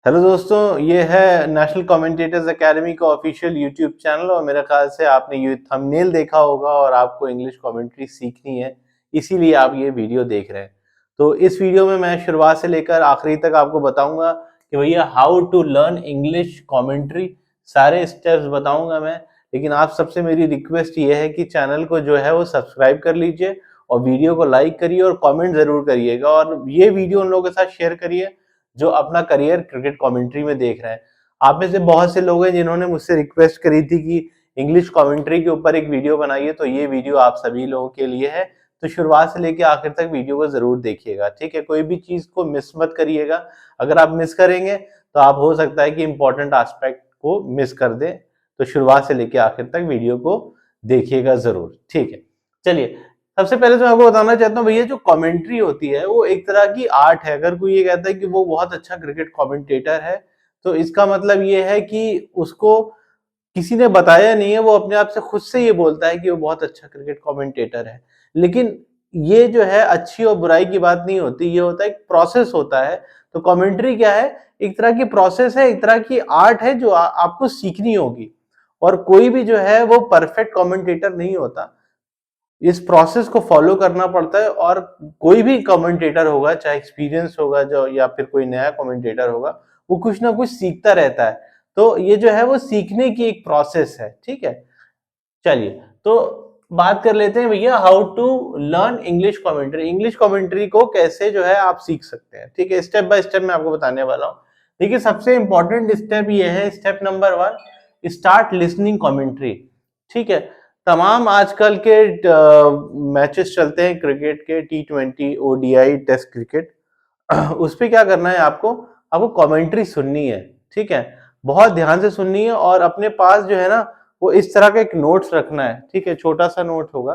Hello दोस्तों, ये है नेशनल कमेंटेटर्स एकेडमी का ऑफिशियल यूट्यूब चैनल और मेरे ख्याल से आपने ये थंबनेल देखा होगा और आपको इंग्लिश कमेंट्री सीखनी है, इसीलिए आप ये वीडियो देख रहे हैं। तो इस वीडियो में मैं शुरुआत से लेकर आखिरी तक आपको बताऊंगा कि भैया how to learn English commentary, सारे स्टेप्स बताऊंगा मैं। लेकिन आप सबसे मेरी रिक्वेस्ट ये है कि चैनल को जो है वो सब्सक्राइब कर लीजिए और वीडियो को लाइक करिए और कॉमेंट जरूर करिएगा और ये वीडियो उन लोगों के साथ शेयर करिए जो अपना करियर क्रिकेट कमेंट्री में देख रहे हैं। आप में से बहुत से लोग हैं जिन्होंने मुझसे रिक्वेस्ट करी थी कि इंग्लिश कमेंट्री के ऊपर एक वीडियो बनाइए, तो ये वीडियो आप सभी लोगों के लिए है। तो शुरुआत से लेकर आखिर तक वीडियो को जरूर देखिएगा, ठीक है। कोई भी चीज को मिस मत करिएगा। अगर आप मिस करेंगे तो आप हो सकता है कि इंपॉर्टेंट एस्पेक्ट को मिस कर दें। तो शुरुआत से लेकर आखिर तक वीडियो को देखिएगा जरूर, ठीक है। चलिए, सबसे पहले तो मैं आपको बताना चाहता हूँ भैया, जो कमेंट्री होती है वो एक तरह की आर्ट है। अगर कोई ये कहता है कि वो बहुत अच्छा क्रिकेट कमेंटेटर है, तो इसका मतलब ये है कि उसको किसी ने बताया नहीं है, वो अपने आप से खुद से ये बोलता है कि वो बहुत अच्छा क्रिकेट कमेंटेटर है। लेकिन ये जो है अच्छी और बुराई की बात नहीं होती, ये होता है एक प्रोसेस होता है। तो कमेंट्री क्या है? एक तरह की प्रोसेस है, एक तरह की आर्ट है जो आपको सीखनी होगी। और कोई भी जो है वो परफेक्ट कमेंटेटर नहीं होता, इस प्रोसेस को फॉलो करना पड़ता है। और कोई भी कमेंटेटर होगा, चाहे एक्सपीरियंस होगा जो या फिर कोई नया कमेंटेटर होगा, वो कुछ ना कुछ सीखता रहता है। तो ये जो है वो सीखने की एक प्रोसेस है, ठीक है। चलिए, तो बात कर लेते हैं भैया, how to learn English commentary. English commentary को कैसे जो है आप सीख सकते हैं, ठीक है। स्टेप बाय स्टेप मैं आपको बताने वाला हूँ। देखिए, सबसे इंपॉर्टेंट स्टेप ये है, step number 1, start listening commentary, ठीक है। तमाम आजकल के मैचेस चलते हैं क्रिकेट के, T20, ODI, टेस्ट क्रिकेट। उस पे क्या करना है आपको? आपको कमेंट्री सुननी है, ठीक है। बहुत ध्यान से सुननी है और अपने पास जो है ना, वो इस तरह का एक नोट्स रखना है, ठीक है। छोटा सा नोट होगा,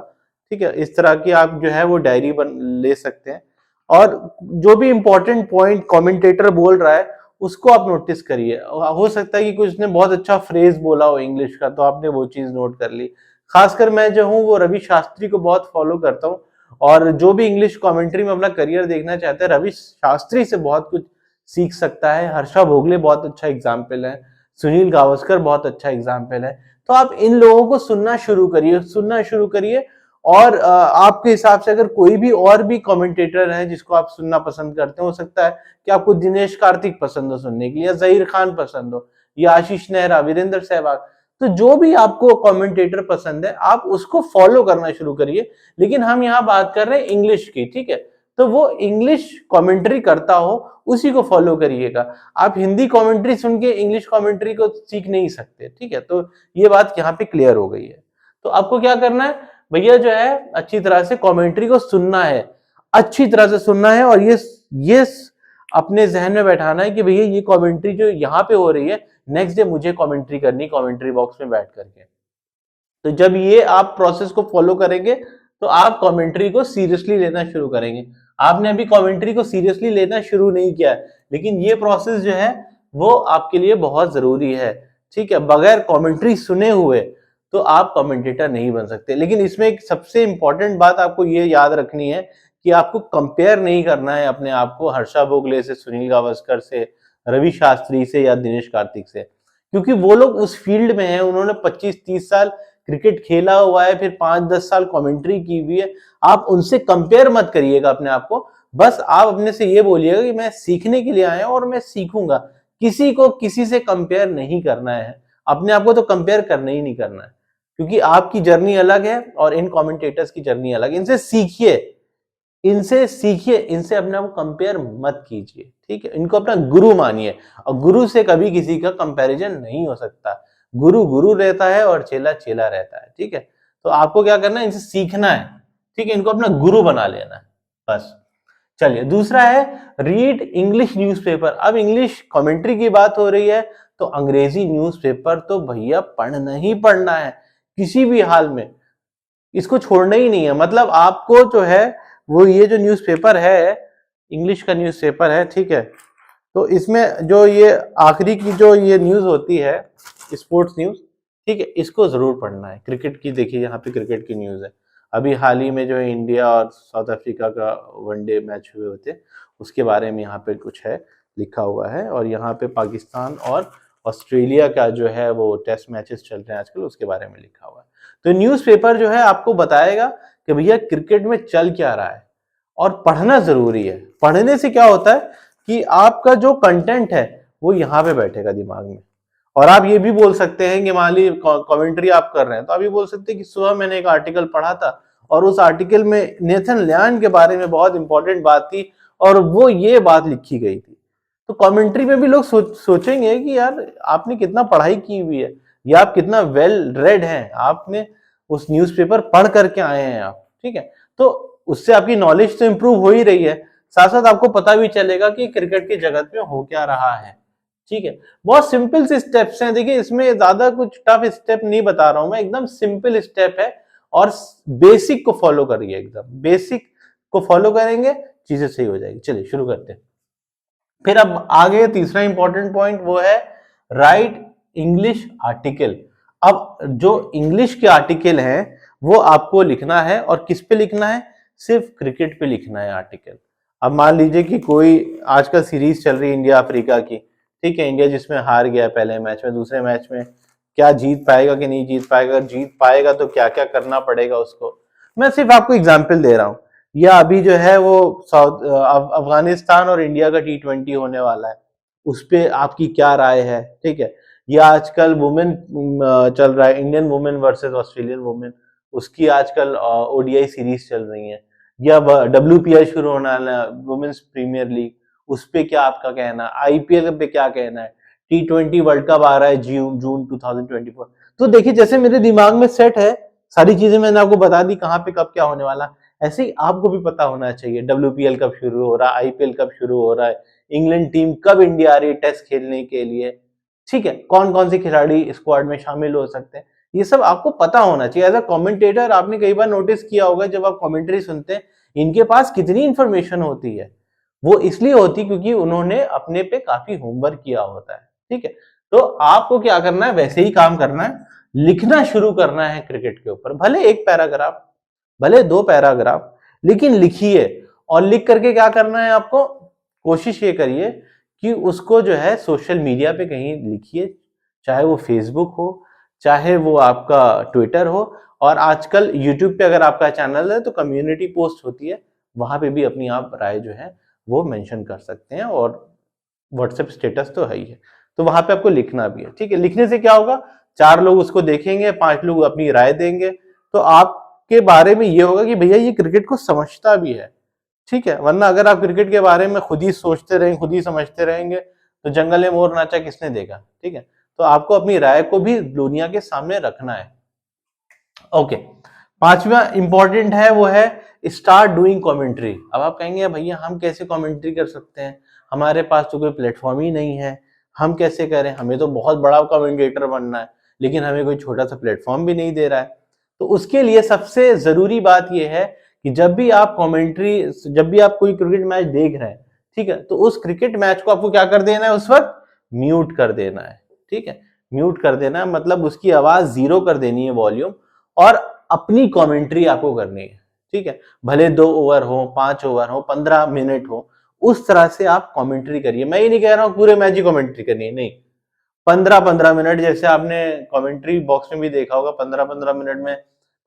ठीक है। इस तरह की आप जो है वो डायरी बन ले सकते हैं और जो भी इंपॉर्टेंट पॉइंट कमेंटेटर बोल रहा है उसको आप नोटिस करिए। हो सकता है कि कुछ ने बहुत अच्छा फ्रेज बोला हो इंग्लिश का, तो आपने वो चीज नोट कर ली। खासकर मैं जो हूँ वो रवि शास्त्री को बहुत फॉलो करता हूँ और जो भी इंग्लिश कमेंट्री में अपना करियर देखना चाहता है, रवि शास्त्री से बहुत कुछ सीख सकता है। हर्षा भोगले बहुत अच्छा एग्जाम्पल है, सुनील गावस्कर बहुत अच्छा एग्जाम्पल है। तो आप इन लोगों को सुनना शुरू करिए। और आपके हिसाब से अगर कोई भी और भी कमेंटेटर है जिसको आप सुनना पसंद करते हो सकता है कि आपको दिनेश कार्तिक पसंद हो सुनने के लिए, या जहीर खान पसंद हो, या आशीष नेहरा, वीरेंद्र सहवाग। तो जो भी आपको कमेंटेटर पसंद है आप उसको फॉलो करना शुरू करिए। लेकिन हम यहाँ बात कर रहे हैं इंग्लिश की, ठीक है। तो वो इंग्लिश कमेंट्री करता हो उसी को फॉलो करिएगा। आप हिंदी कमेंट्री सुन के इंग्लिश कमेंट्री को सीख नहीं सकते, ठीक है। तो ये बात यहाँ पे क्लियर हो गई है। तो आपको क्या करना है भैया, जो है अच्छी तरह से कमेंट्री को सुनना है, अच्छी तरह से सुनना है। और ये अपने जहन में बैठाना है कि भैया ये कमेंट्री जो यहाँ पे हो रही है, नेक्स्ट डे मुझे कमेंट्री करनी कमेंट्री बॉक्स में बैठ करके। तो जब ये आप प्रोसेस को फॉलो करेंगे तो आप कमेंट्री को सीरियसली लेना शुरू करेंगे। आपने अभी कमेंट्री को सीरियसली लेना शुरू नहीं किया है, लेकिन ये प्रोसेस जो है वो आपके लिए बहुत जरूरी है, ठीक है। बगैर कमेंट्री सुने हुए तो आप कमेंटेटर नहीं बन सकते। लेकिन इसमें एक सबसे इंपॉर्टेंट बात आपको ये याद रखनी है कि आपको कंपेयर नहीं करना है अपने आप को हर्षा भोगले से, सुनील गावस्कर से, रवि शास्त्री से या दिनेश कार्तिक से। क्योंकि वो लोग उस फील्ड में हैं, उन्होंने 25-30 साल क्रिकेट खेला हुआ है, फिर 5-10 साल कमेंट्री की हुई है। आप उनसे कंपेयर मत करिएगा अपने आप को। बस आप अपने से ये बोलिएगा कि मैं सीखने के लिए आया हूं और मैं सीखूंगा। किसी को किसी से कंपेयर नहीं करना है, अपने आप को तो कंपेयर करना ही नहीं करना है। क्योंकि आपकी जर्नी अलग है और इन कमेंटेटर्स की जर्नी अलग है। इनसे सीखिए, इनसे अपने आप को कंपेयर मत कीजिए, ठीक है। इनको अपना गुरु मानिए और गुरु से कभी किसी का कंपैरिजन नहीं हो सकता। गुरु गुरु रहता है और चेला चेला रहता है, ठीक है। तो आपको क्या करना है, इनसे सीखना है, ठीक है। इनको अपना गुरु बना लेना है, बस। चलिए, दूसरा है रीड इंग्लिश न्यूज़पेपर। अब इंग्लिश कमेंट्री की बात हो रही है तो अंग्रेजी न्यूज़पेपर तो भैया पढ़ना ही पढ़ना है किसी भी हाल में, इसको छोड़ना ही नहीं है। मतलब आपको जो है वो ये जो न्यूज़पेपर है, इंग्लिश का न्यूज़पेपर है, ठीक है। तो इसमें जो ये आखिरी की जो ये न्यूज़ होती है, स्पोर्ट्स न्यूज़, ठीक है, इसको जरूर पढ़ना है। क्रिकेट की देखिए, यहाँ पे क्रिकेट की न्यूज़ है। अभी हाल ही में जो है इंडिया और साउथ अफ्रीका का वनडे मैच हुए होते, उसके बारे में यहाँ पे कुछ है। लिखा हुआ है, और यहाँ पे पाकिस्तान और ऑस्ट्रेलिया का जो है वो टेस्ट मैचेस चल रहे हैं आजकल, उसके बारे में लिखा हुआ है। तो न्यूज़पेपर जो है आपको बताएगा कि भैया क्रिकेट में चल क्या रहा है, और पढ़ना जरूरी है। पढ़ने से क्या होता है कि आपका जो कंटेंट है वो यहाँ पे बैठेगा दिमाग में। और आप ये भी बोल सकते हैं कि मान ली कमेंट्री आप कर रहे हैं, तो आप ये बोल सकते हैं कि सुबह मैंने एक आर्टिकल पढ़ा था और उस आर्टिकल में नेथन लियान के बारे में बहुत इंपॉर्टेंट बात थी और वो ये बात लिखी गई थी। तो कमेंट्री में भी लोग सोचेंगे कि यार आपने कितना पढ़ाई की हुई है, या आप कितना वेल रेड हैं, आपने उस न्यूज़पेपर पढ़ करके आए हैं आप, ठीक है। तो उससे आपकी नॉलेज तो इंप्रूव हो ही रही है, साथ साथ आपको पता भी चलेगा कि क्रिकेट की जगत में हो क्या रहा है, ठीक है। बहुत सिंपल से स्टेप्स हैं, देखिए इसमें ज्यादा कुछ टफ स्टेप नहीं बता रहा हूं मैं, एकदम सिंपल स्टेप है, और बेसिक को फॉलो करिए, एकदम बेसिक को फॉलो करेंगे चीजें सही हो जाएगी। चलिए शुरू करते हैं। फिर अब आगे तीसरा इंपॉर्टेंट पॉइंट वो है राइट इंग्लिश आर्टिकल। अब जो इंग्लिश के आर्टिकल हैं वो आपको लिखना है, और किस पे लिखना है, सिर्फ क्रिकेट पे लिखना है आर्टिकल। अब मान लीजिए कि कोई आजकल सीरीज चल रही है इंडिया अफ्रीका की, ठीक है, इंडिया जिसमें हार गया पहले मैच में, दूसरे मैच में क्या जीत पाएगा कि नहीं जीत पाएगा, अगर जीत पाएगा तो क्या क्या करना पड़ेगा उसको। मैं सिर्फ आपको एग्जाम्पल दे रहा हूं। या अभी जो है वो अफगानिस्तान और इंडिया का T20 होने वाला है, उस पे आपकी क्या राय है, ठीक है। या आजकल वुमेन चल रहा है, Indian women versus Australian women, उसकी आजकल ODI सीरीज चल रही है। या WPL शुरू होने वाला है, वुमेन्स प्रीमियर लीग, उस पे क्या आपका कहना है, IPL पे क्या कहना है, T20 वर्ल्ड कप आ रहा है जून 2024। तो देखिए जैसे मेरे दिमाग में सेट है सारी चीजें, मैंने आपको बता दी कहाँ पे कब क्या होने वाला, ऐसे ही आपको भी पता होना चाहिए WPL कब शुरू हो रहा है, IPL कब शुरू हो रहा है, इंग्लैंड टीम कब इंडिया आ रही है टेस्ट खेलने के लिए, ठीक है, कौन कौन से खिलाड़ी स्क्वाड में शामिल हो सकते हैं, ये सब आपको पता होना चाहिए। एज अ कमेंटेटर आपने कई बार नोटिस किया होगा जब आप कमेंट्री सुनते हैं, इनके पास कितनी इंफॉर्मेशन होती है, वो इसलिए होती क्योंकि उन्होंने अपने पे काफी होमवर्क किया होता है, ठीक है। तो आपको क्या करना है, वैसे ही काम करना है, लिखना शुरू करना है क्रिकेट के ऊपर, भले एक पैराग्राफ, भले 2 पैराग्राफ, लेकिन लिखिए। और लिख करके क्या करना है आपको, कोशिश ये करिए कि उसको जो है सोशल मीडिया पे कहीं लिखिए, चाहे वो फेसबुक हो, चाहे वो आपका ट्विटर हो, और आजकल यूट्यूब पे अगर आपका चैनल है तो कम्युनिटी पोस्ट होती है, वहां पे भी अपनी आप राय जो है वो मेंशन कर सकते हैं, और व्हाट्सएप स्टेटस तो है ही है, तो वहां पे आपको लिखना भी है, ठीक है। लिखने से क्या होगा, 4 लोग उसको देखेंगे, 5 लोग अपनी राय देंगे, तो आपके बारे में ये होगा कि भैया ये क्रिकेट को समझता भी है, ठीक है। वरना अगर आप क्रिकेट के बारे में खुद ही सोचते रहेंगे, खुद ही समझते रहेंगे, तो जंगल में मोर नाचा किसने देखा, ठीक है। तो आपको अपनी राय को भी दुनिया के सामने रखना है। ओके, 5वां इंपॉर्टेंट है वो है स्टार्ट डूइंग कमेंट्री। अब आप कहेंगे भैया हम कैसे कमेंट्री कर सकते हैं, हमारे पास तो कोई प्लेटफॉर्म ही नहीं है, हम कैसे करें, हमें तो बहुत बड़ा कमेंटेटर बनना है लेकिन हमें कोई छोटा सा प्लेटफॉर्म भी नहीं दे रहा है। तो उसके लिए सबसे जरूरी बात यह है कि जब भी आप कोई क्रिकेट मैच देख रहे हैं, ठीक है, तो उस क्रिकेट मैच को आपको क्या कर देना है, उस वक्त म्यूट कर देना है, ठीक है। म्यूट कर देना है मतलब उसकी आवाज 0 कर देनी है वॉल्यूम, और अपनी कमेंट्री आपको करनी है, ठीक है। भले 2 ओवर हो, 5 ओवर हो, 15 मिनट हो, उस तरह से आप कमेंट्री करिए। मैं ये नहीं कह रहा हूं पूरे मैच की कमेंट्री करनी है, नहीं, 15-15 मिनट, जैसे आपने कमेंट्री बॉक्स में भी देखा होगा, 15-15 मिनट में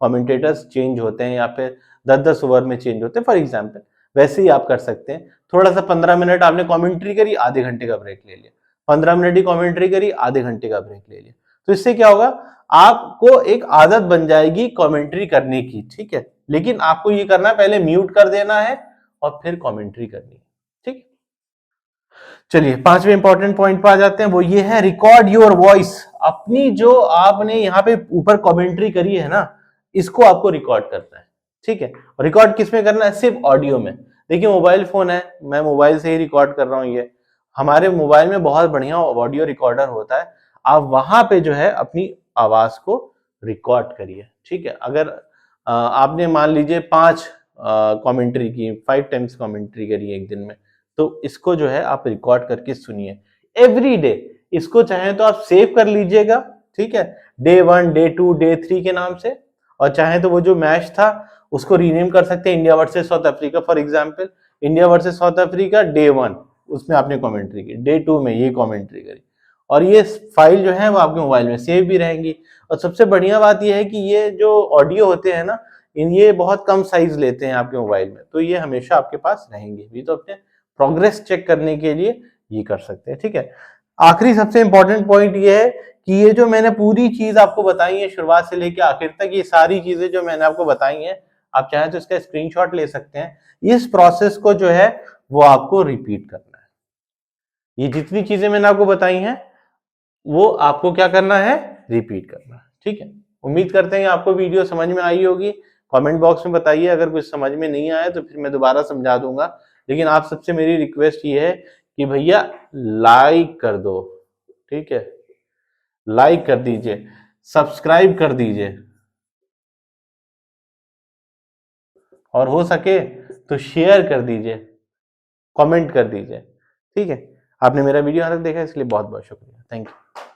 कमेंटेटर्स चेंज होते हैं, या फिर 10-10 ओवर में चेंज होते हैं फॉर एग्जाम्पल, वैसे ही आप कर सकते हैं। थोड़ा सा 15 मिनट आपने कमेंट्री करी, आधे घंटे का ब्रेक ले लिया, 15 मिनट ही कमेंट्री करी, आधे घंटे का ब्रेक ले लिया। तो इससे क्या होगा, आपको एक आदत बन जाएगी कमेंट्री करने की, ठीक है। लेकिन आपको ये करना है, पहले म्यूट कर देना है और फिर कमेंट्री करनी है, ठीक। चलिए 5वें इंपॉर्टेंट पॉइंट पर आ जाते हैं, वो ये है रिकॉर्ड योर वॉइस। अपनी जो आपने यहाँ पे ऊपर कमेंट्री करी है ना, इसको आपको रिकॉर्ड करना है, ठीक है। रिकॉर्ड किस में करना है, सिर्फ ऑडियो में। देखिए मोबाइल फोन है, मैं मोबाइल से ही रिकॉर्ड कर रहा हूँ, ये हमारे मोबाइल में बहुत बढ़िया ऑडियो रिकॉर्डर होता है, आप वहां पे जो है अपनी आवाज को रिकॉर्ड करिए, ठीक है। अगर आपने मान लीजिए 5 कमेंट्री की, 5 टाइम्स कमेंट्री करी एक दिन में, तो इसको जो है आप रिकॉर्ड करके सुनिए एवरी डे। इसको चाहे तो आप सेव कर लीजिएगा, ठीक है, डे 1, डे 2, डे 3 के नाम से, और चाहे तो वो जो मैच था उसको रीनेम कर सकते हैं, India versus south Africa for example, India versus south Africa day 1, उसमें आपने कमेंट्री की, डे 2 में ये कमेंट्री करी, और ये फाइल जो है वो आपके मोबाइल में सेव भी रहेंगी। और सबसे बढ़िया बात ये है कि ये जो ऑडियो होते हैं ना, ये बहुत कम साइज लेते हैं आपके मोबाइल में, तो ये हमेशा आपके पास रहेंगे भी। तो अपने प्रोग्रेस चेक करने के लिए ये कर सकते हैं, ठीक है। आखिरी सबसे इंपॉर्टेंट पॉइंट ये है कि ये जो मैंने पूरी चीज आपको बताई है शुरुआत से लेकर आखिर तक, ये सारी चीजें जो मैंने आपको बताई हैं, आप चाहें तो इसका स्क्रीनशॉट ले सकते हैं। इस प्रोसेस को जो है वो आपको रिपीट करना है। ये जितनी चीजें मैंने आपको बताई हैं वो आपको क्या करना है, रिपीट करना है, ठीक है। उम्मीद करते हैं आपको वीडियो समझ में आई होगी। कमेंट बॉक्स में बताइए अगर कुछ समझ में नहीं आया तो फिर मैं दोबारा समझा दूंगा। लेकिन आप सबसे मेरी रिक्वेस्ट ये है कि भैया लाइक कर दो, ठीक है, लाइक कर दीजिए, सब्सक्राइब कर दीजिए, और हो सके तो शेयर कर दीजिए, कमेंट कर दीजिए, ठीक है। आपने मेरा वीडियो यहाँ तक देखा इसलिए बहुत बहुत शुक्रिया, थैंक यू।